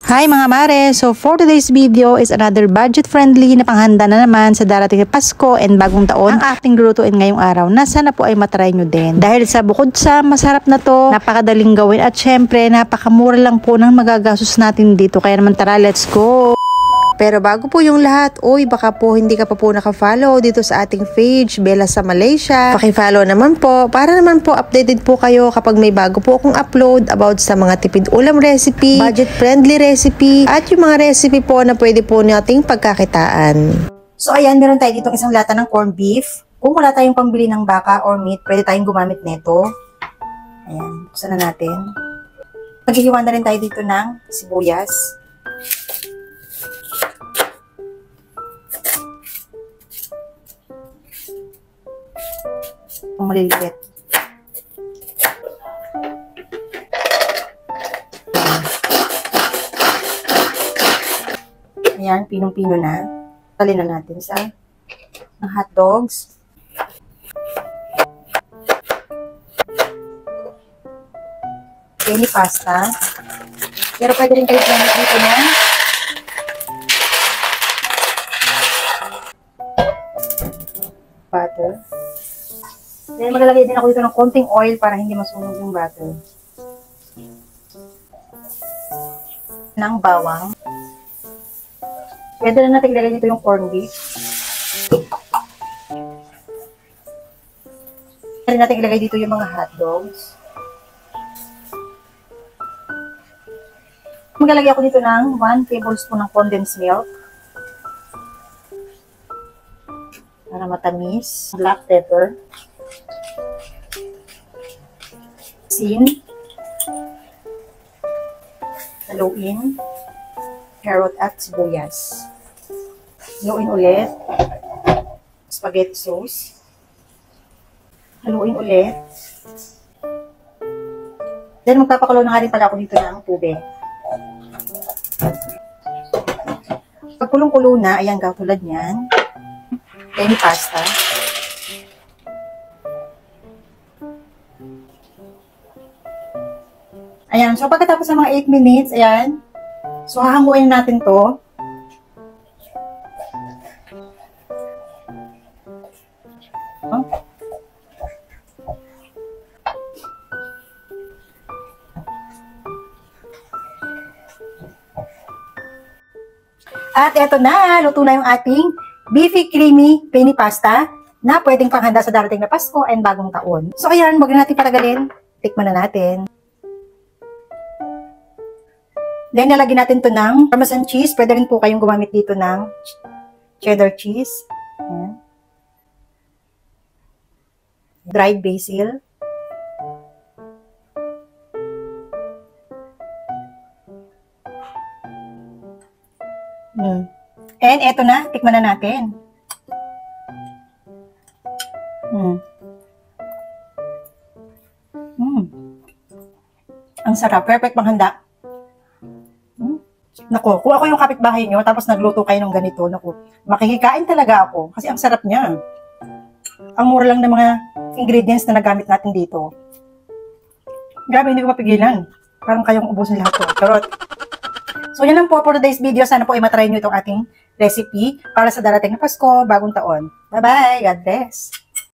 Hi mga mare! So for today's video is another budget-friendly na panghanda na naman sa darating na Pasko and bagong taon. Ang ating lulutuin ngayong araw na sana po ay matry nyo din. Dahil sa bukod sa masarap na to, napakadaling gawin at syempre napakamura lang po ng magagastos natin dito. Kaya naman tara, let's go! Pero bago po yung lahat, baka po hindi ka pa po naka-follow dito sa ating page, Bella sa Malaysia. Paki-follow naman po, para naman po updated po kayo kapag may bago po akong upload about sa mga tipid ulam recipe, budget-friendly recipe, at yung mga recipe po na pwede po nating pagkakitaan. So ayan, meron tayo dito isang lata ng corned beef. Kung wala tayong pambili ng baka or meat, pwede tayong gumamit nito. Ayan, buksan na natin. Maghihiwa na rin tayo dito ng sibuyas. Ang maliliit. Ayan, pinong-pino na. Talin na natin sa hot dogs. Penny pasta. Pero pwede rin kayo gamit dito na butter. Then maglalagay din ako dito ng konting oil para hindi masunog yung butter. Ng bawang. Pwede na natin ilagay dito yung corned beef. Pwede natin ilagay dito yung mga hot dogs. Maglalagay ako dito ng 1 tablespoon ng condensed milk. Para matamis. Black pepper. Asin. Haluin. Carrot at sibuyas. Haluin ulit. Spaghetti sauce. Haluin ulit. Then magpapakulo na nga rin pala ako dito ng tubig. Pag kulong-kulo na, ayan katulad niyan. Penny pasta. Ayan, so pagkatapos ng mga 8 minutes, ayan. So hahanguin natin to. At eto na, luto na yung ating beefy creamy penny pasta na pwedeng panghanda sa darating na Pasko and bagong taon. So ayan, wag na natin patagalin. Tikman na natin. Then nalagyan natin to ng parmesan cheese. Pwede rin po kayong gumamit dito ng cheddar cheese. Ayan. Dried basil. And eto na, tikman na natin. Ang sarap, perfect panghanda. Naku, kung ako yung kapitbahay nyo, tapos nagluto kayo ng ganito, naku, makikikain talaga ako. Kasi ang sarap niya. Ang mura lang ng mga ingredients na nagamit natin dito. Grabe, hindi ko mapigilan. Parang kayong ubusin lahat to. Charot. So, yan lang po for today's video. Sana po ay matry nyo itong ating recipe para sa darating na Pasko, bagong taon. Bye-bye! God bless!